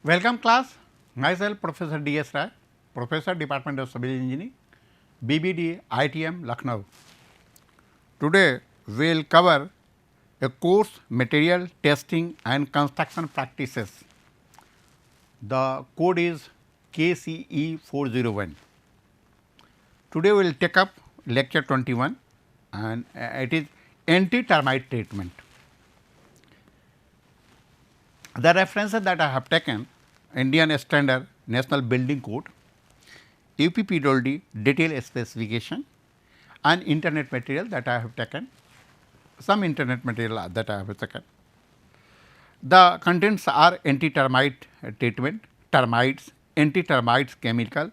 Welcome class, myself Professor D.S. Rai, Professor Department of Civil Engineering, BBD ITM Lucknow. Today we will cover a course material testing and construction practices. The code is KCE 401. Today we will take up lecture 21 and it is anti-termite treatment. The references that I have taken Indian Standard National Building Code, UPPWD detailed specification and internet material that I have taken, some internet material that I have taken. The contents are anti-termite treatment, termites, anti-termites chemical,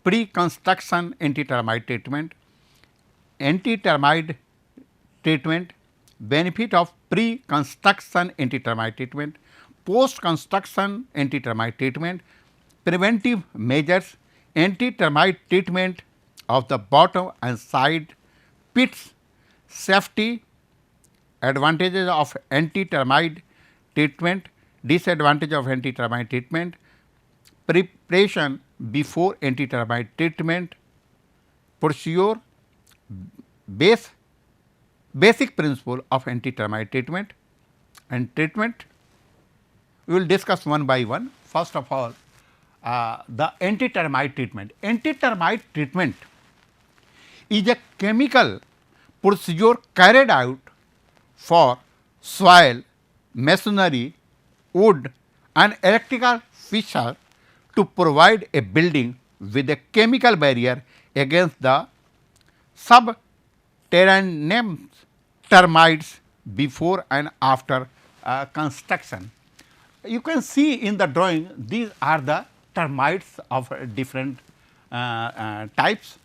pre-construction anti-termite treatment, anti-termite treatment, benefit of pre-construction anti-termite treatment, post-construction anti-termite treatment, preventive measures, anti-termite treatment of the bottom and side pits, safety, advantages of anti-termite treatment, disadvantage of anti-termite treatment, preparation before anti-termite treatment, procedure, basic principle of anti-termite treatment and treatment. We will discuss one by one. First of all, the anti-termite treatment. Anti-termite treatment is a chemical procedure carried out for soil, masonry, wood and electrical fixture to provide a building with a chemical barrier against the subterranean termites before and after construction. You can see in the drawing, these are the termites of different types,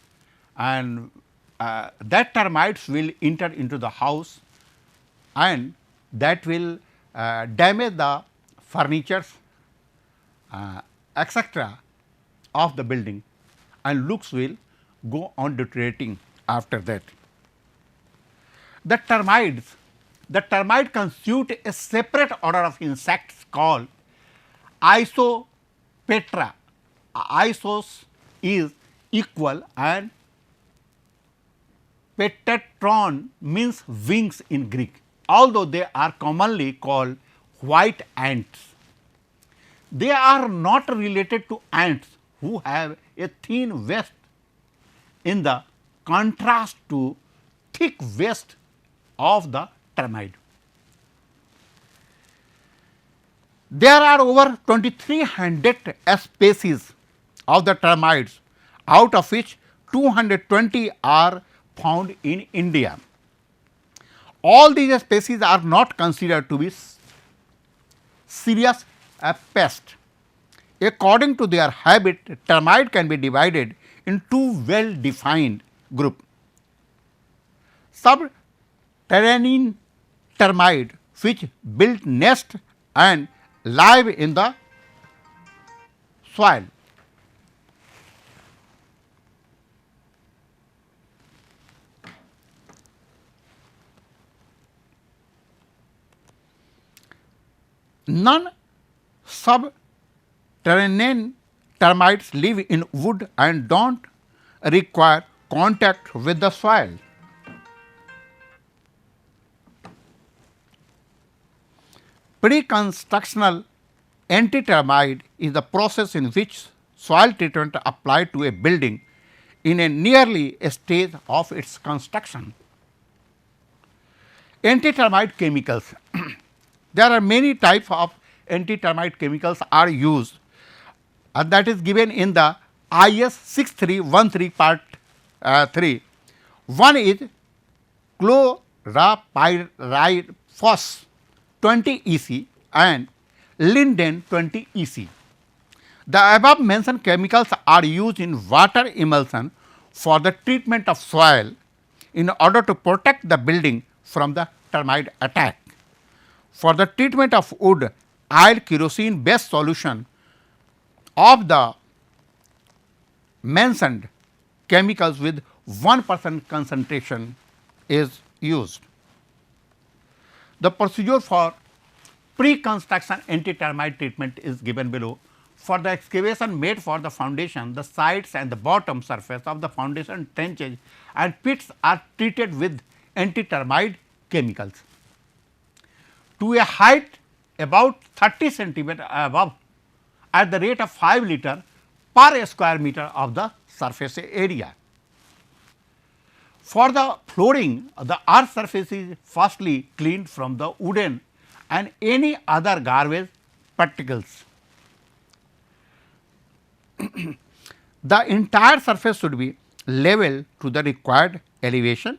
and that termites will enter into the house and that will damage the furnitures etc. of the building, and looks will go on deteriorating after that. The termite constitute a separate order of insects called Isopetra. Isos is equal and petatron means wings in Greek, although they are commonly called white ants. They are not related to ants who have a thin vest in the contrast to thick vest of the termite. There are over 2300 species of the termites, out of which 220 are found in India. All these species are not considered to be serious pests. According to their habit, termite can be divided in two well defined groups. Subterranean termite, which build nest and live in the soil. Non-subterranean termites live in wood and do not require contact with the soil. Pre-constructional anti-termite is the process in which soil treatment applied to a building in a nearly stage of its construction. Anti-termite chemicals. There are many types of anti-termite chemicals are used, and that is given in the IS 6313 part 3. One is chlorpyrifos 20 EC and linden 20 EC. The above mentioned chemicals are used in water emulsion for the treatment of soil in order to protect the building from the termite attack. For the treatment of wood, oil kerosene based solution of the mentioned chemicals with 1% concentration is used. The procedure for pre-construction anti-termite treatment is given below. For the excavation made for the foundation, the sides and the bottom surface of the foundation trenches and pits are treated with anti-termite chemicals to a height about 30 centimeter above at the rate of 5 liter per square meter of the surface area. For the flooring, the earth surface is firstly cleaned from the wooden and any other garbage particles. The entire surface should be level to the required elevation.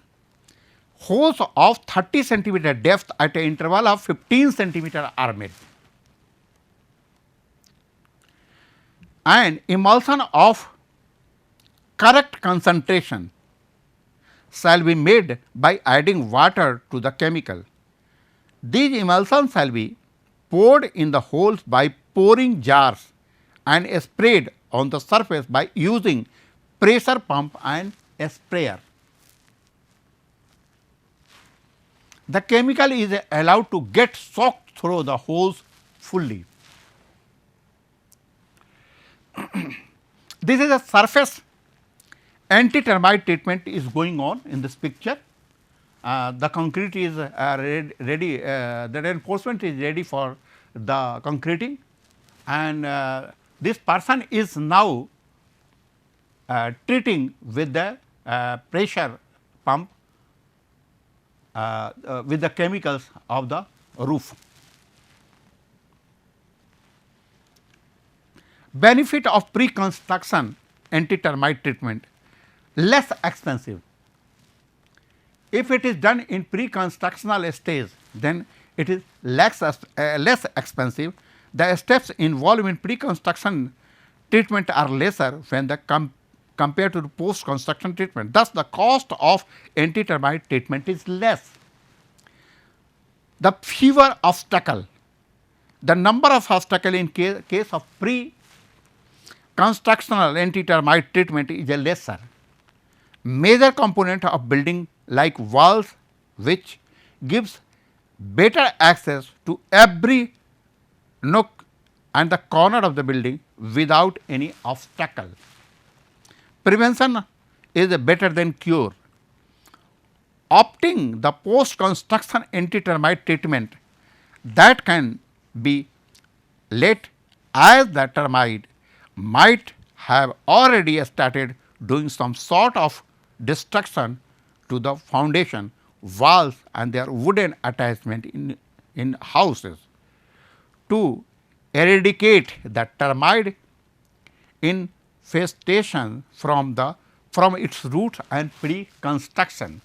Holes of 30 centimeter depth at an interval of 15 centimeter are made, and emulsion of correct concentration shall be made by adding water to the chemical. These emulsions shall be poured in the holes by pouring jars and sprayed on the surface by using pressure pump and a sprayer. The chemical is allowed to get soaked through the holes fully. This is a surface anti-termite treatment is going on in this picture. The concrete is ready, the reinforcement is ready for the concreting, and this person is now treating with the pressure pump with the chemicals of the roof. Benefit of pre-construction anti-termite treatment: less expensive. If it is done in pre-constructional stage, then it is less expensive. The steps involved in pre-construction treatment are lesser when the compared to the post-construction treatment. Thus, the cost of anti-termite treatment is less. The fewer obstacle. The number of obstacle in case of pre-constructional anti-termite treatment is a lesser. Major component of building like walls, which gives better access to every nook and the corner of the building without any obstacle. Prevention is better than cure. Opting the post construction anti-termite treatment that can be late, as the termite might have already started doing some sort of destruction to the foundation, walls and their wooden attachment in houses. To eradicate the termite infestation from its roots and pre-construction.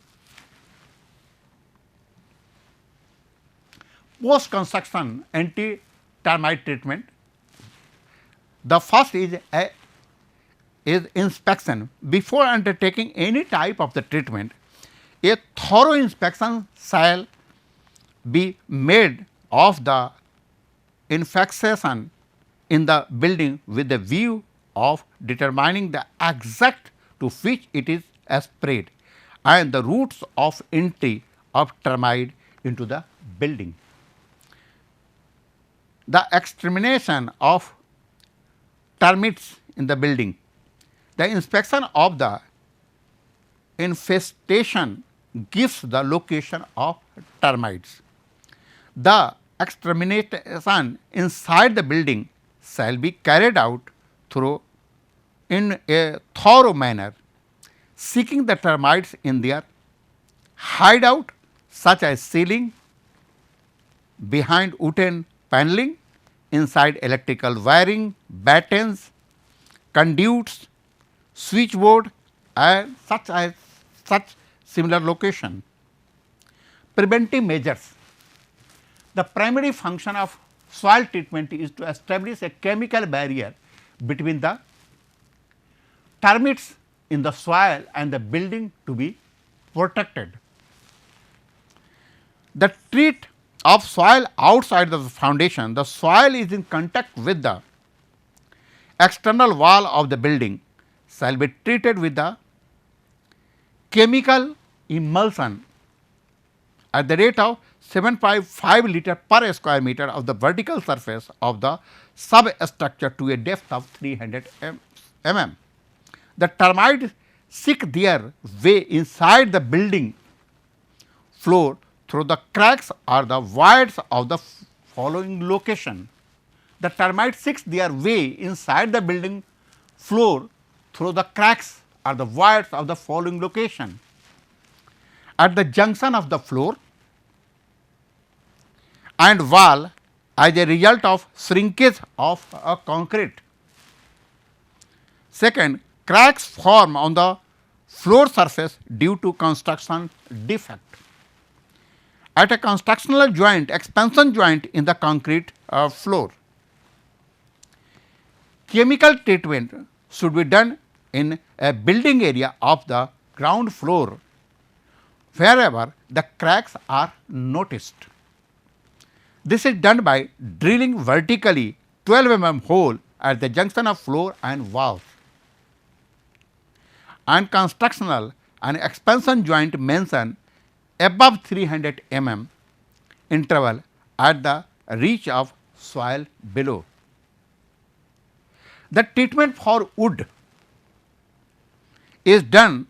Post-construction anti-termite treatment. The first is inspection. Before undertaking any type of the treatment, a thorough inspection shall be made of the infestation in the building with the view of determining the exact to which it is spread and the routes of entry of termite into the building. The extermination of termites in the building. The inspection of the infestation gives the location of termites. The extermination inside the building shall be carried out in a thorough manner, seeking the termites in their hideout such as ceiling, behind wooden paneling, inside electrical wiring, battens, conduits, switchboard and such similar location. Preventive measures. The primary function of soil treatment is to establish a chemical barrier between the termites in the soil and the building to be protected. The treat of soil outside of the foundation. The soil is in contact with the external wall of the building shall be treated with the chemical emulsion at the rate of 7.5 liter per square meter of the vertical surface of the substructure to a depth of 300 mm. The termites seek their way inside the building floor through the cracks or the voids of the following location. The termites seek their way inside the building floor through the cracks or the voids of the following location. At the junction of the floor and wall as a result of shrinkage of a concrete. Second, cracks form on the floor surface due to construction defect. At a constructional joint, expansion joint in the concrete floor, chemical treatment should be done in a building area of the ground floor wherever the cracks are noticed. This is done by drilling vertically 12 mm hole at the junction of floor and walls. And constructional and expansion joint mention above 300 mm interval at the reach of soil below. The treatment for wood is done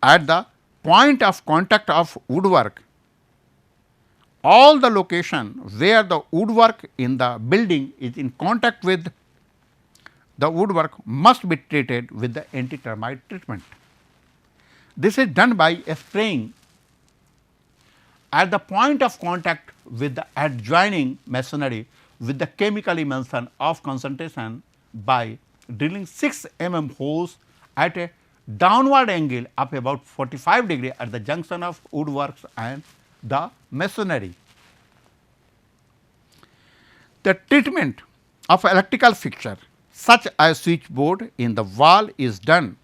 at the point of contact of woodwork. All the location where the woodwork in the building is in contact with the woodwork must be treated with the anti-termite treatment. This is done by spraying at the point of contact with the adjoining masonry with the chemical emulsion of concentration by drilling 6 mm holes at a downward angle of about 45 degree at the junction of woodworks and the masonry. The treatment of electrical fixture such as switchboard in the wall is done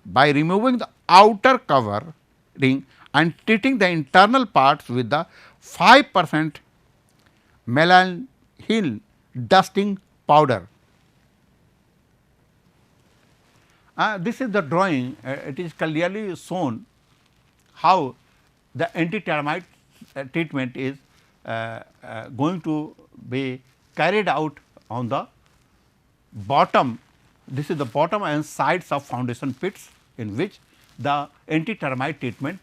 by removing the outer covering and treating the internal parts with the 5% melamine dusting powder. This is the drawing, it is clearly shown how the anti-termite treatment is going to be carried out on the bottom. This is the bottom and sides of foundation pits in which the anti-termite treatment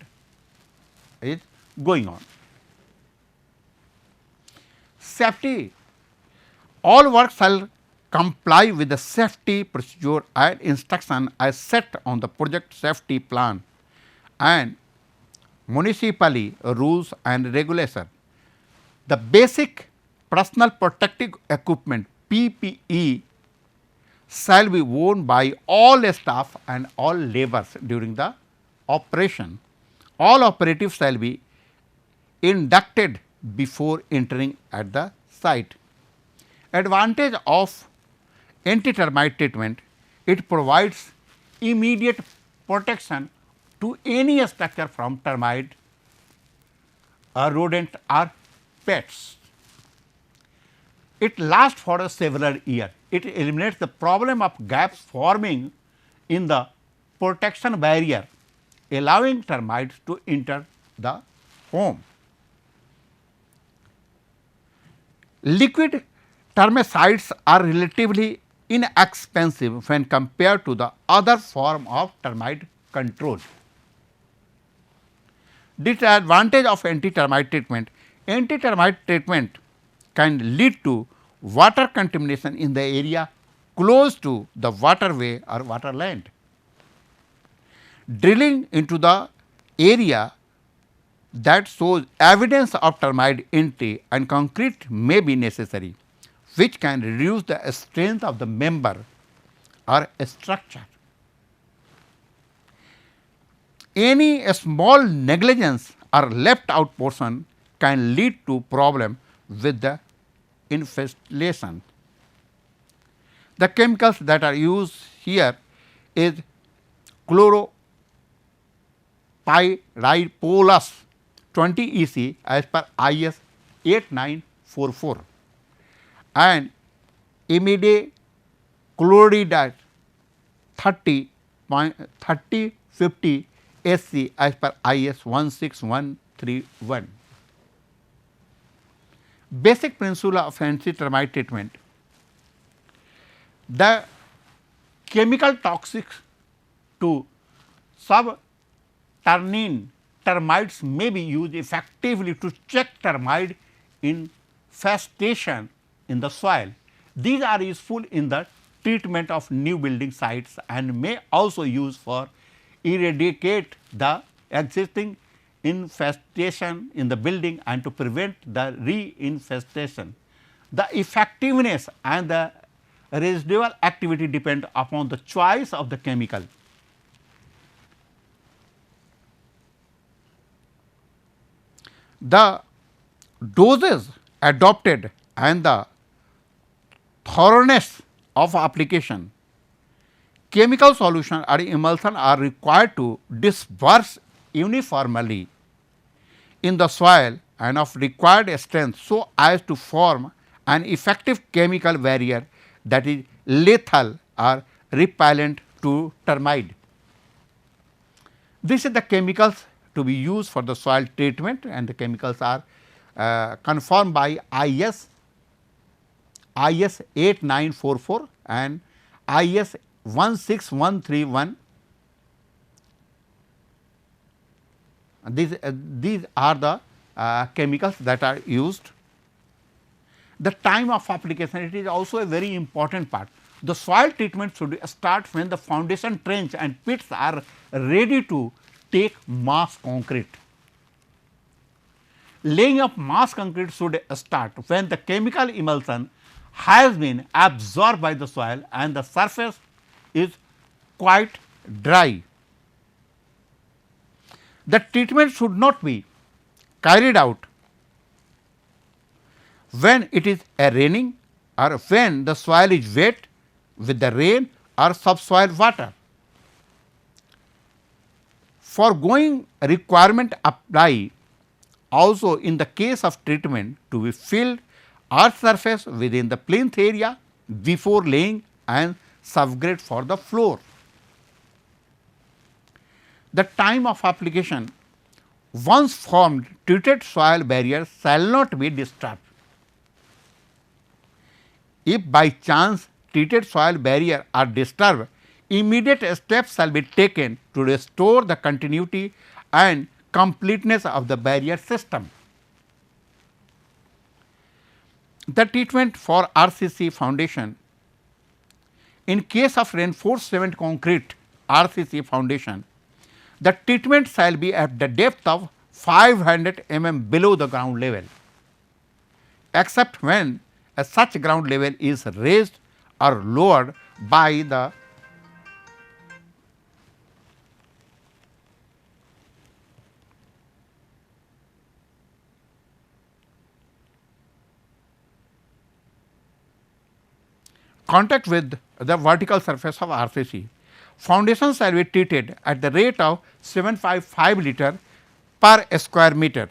is going on. Safety. All work shall comply with the safety procedure and instruction as set on the project safety plan and municipally rules and regulation. The basic personal protective equipment PPE shall be worn by all staff and all laborers during the operation. All operatives shall be inducted before entering at the site. Advantage of anti-termite treatment, it provides immediate protection to any structure from termite, rodent or pets. It lasts for several years. It eliminates the problem of gaps forming in the protection barrier, allowing termites to enter the home. Liquid termicides are relatively inexpensive when compared to the other form of termite control. Disadvantage of anti-termite treatment can lead to water contamination in the area close to the waterway or waterland. Drilling into the area that shows evidence of termite entry and concrete may be necessary, which can reduce the strength of the member or structure. Any small negligence or left out portion can lead to problem with the infestation. The chemicals that are used here is chloropyrifos 20 EC as per IS 8944 and imidacloprid 3050 SC as per IS 16131. Basic principle of anti-termite treatment. The chemical toxic to subterranean termites may be used effectively to check termite infestation in the soil. These are useful in the treatment of new building sites and may also use for eradicate the existing infestation in the building and to prevent the reinfestation. The effectiveness and the residual activity depend upon the choice of the chemical. The doses adopted and the thoroughness of application. Chemical solution or emulsion are required to disperse uniformly in the soil and of required strength so as to form an effective chemical barrier that is lethal or repellent to termite. This is the chemicals to be used for the soil treatment, and the chemicals are confirmed by IS 8944 and IS 16131. These are the chemicals that are used. The time of application, it is also a very important part. The soil treatment should start when the foundation trench and pits are ready to take mass concrete. Laying of mass concrete should start when the chemical emulsion has been absorbed by the soil and the surface is quite dry. The treatment should not be carried out when it is raining or when the soil is wet with the rain or subsoil water. Foregoing requirement apply also in the case of treatment to be filled earth surface within the plinth area before laying and subgrade for the floor. The time of application, once formed treated soil barrier shall not be disturbed. If by chance treated soil barrier are disturbed, immediate steps shall be taken to restore the continuity and completeness of the barrier system. The treatment for RCC foundation. In case of reinforced cement concrete RCC foundation, the treatment shall be at the depth of 500 mm below the ground level, except when such ground level is raised or lowered by the contact with the vertical surface of RCC. Foundation shall be treated at the rate of 755 liter per square meter.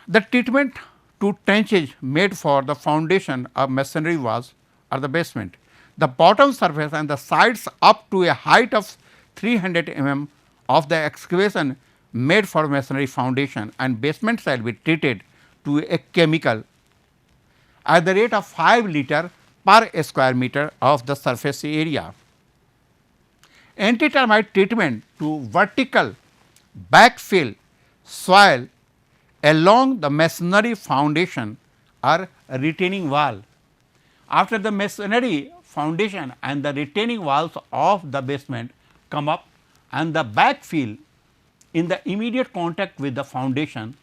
The treatment to trenches made for the foundation of masonry walls or the basement. The bottom surface and the sides up to a height of 300 mm of the excavation made for masonry foundation and basement shall be treated to a chemical at the rate of 5 liter per square meter of the surface area. Anti-termite treatment to vertical backfill soil along the masonry foundation or retaining wall. After the masonry foundation and the retaining walls of the basement come up and the backfill in the immediate contact with the foundation,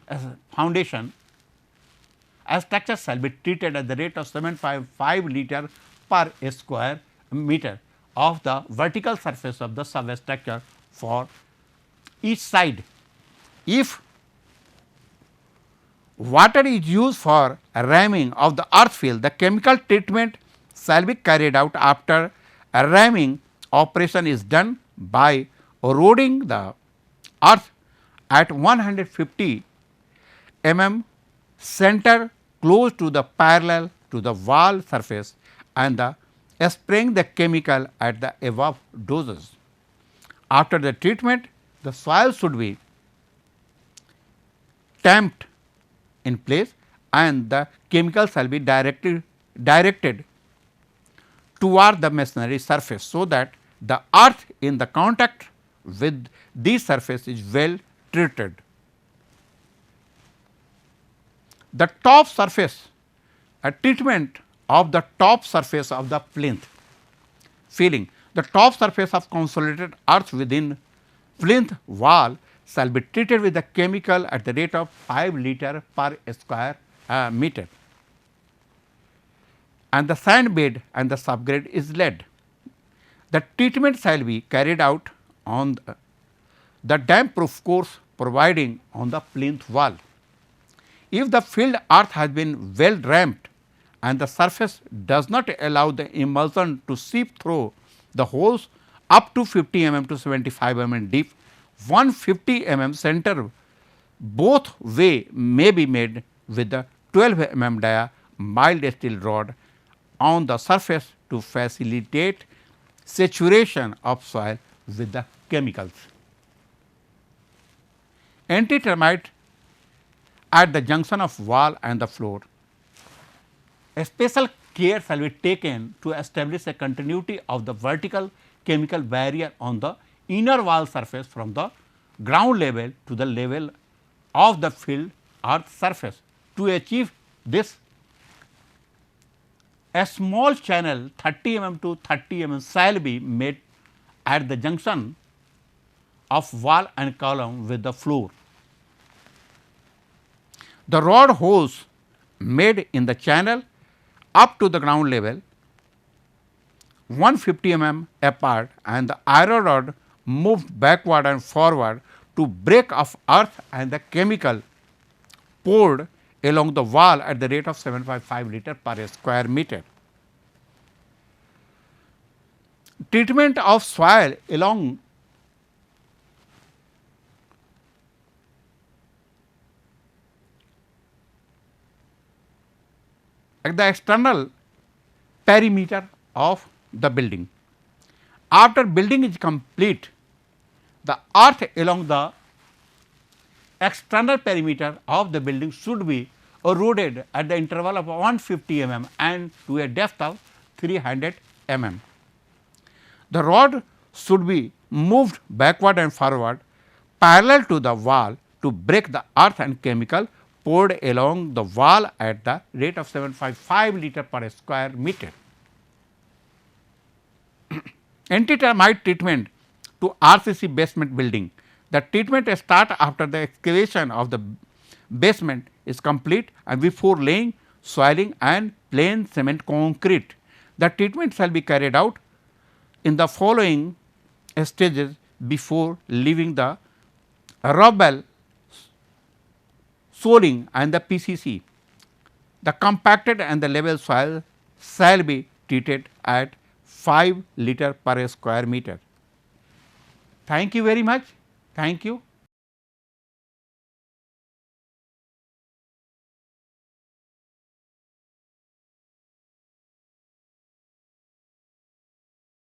as structure shall be treated at the rate of 755 liter per square meter of the vertical surface of the substructure for each side. If water is used for ramming of the earth fill, the chemical treatment shall be carried out after a ramming operation is done by eroding the earth at 150 mm center close to the parallel to the wall surface and the spraying the chemical at the above doses. After the treatment, the soil should be tamped in place and the chemical shall be directed toward the masonry surface, so that the earth in the contact with this surface is well treated. The top surface, a treatment of the top surface of the plinth filling. The top surface of consolidated earth within plinth wall shall be treated with the chemical at the rate of 5 liter per square meter, and the sand bed and the subgrade is laid. The treatment shall be carried out on the damp proof course providing on the plinth wall. If the filled earth has been well damped and the surface does not allow the emulsion to seep through the holes up to 50 mm to 75 mm deep, 150 mm center both way may be made with the 12 mm dia mild steel rod on the surface to facilitate saturation of soil with the chemicals. Anti-termite at the junction of wall and the floor. A special care shall be taken to establish a continuity of the vertical chemical barrier on the inner wall surface from the ground level to the level of the filled earth surface. To achieve this, a small channel 30 mm to 30 mm shall be made at the junction of wall and column with the floor. The rod holes made in the channel up to the ground level 150 mm apart and the iron rod moved backward and forward to break off earth and the chemical poured along the wall at the rate of 7.5 liter per square meter. Treatment of soil along at the external perimeter of the building. After building is complete, the earth along the external perimeter of the building should be eroded at the interval of 150 mm and to a depth of 300 mm. The rod should be moved backward and forward parallel to the wall to break the earth and chemical poured along the wall at the rate of 7.5 liter per square meter. Anti-termite treatment to RCC basement building. The treatment starts after the excavation of the basement is complete and before laying soiling and plain cement concrete. The treatment shall be carried out in the following stages before leaving the rubble soiling and the PCC. The compacted and the level soil shall be treated at 5 liter per square meter. Thank you very much. Thank you.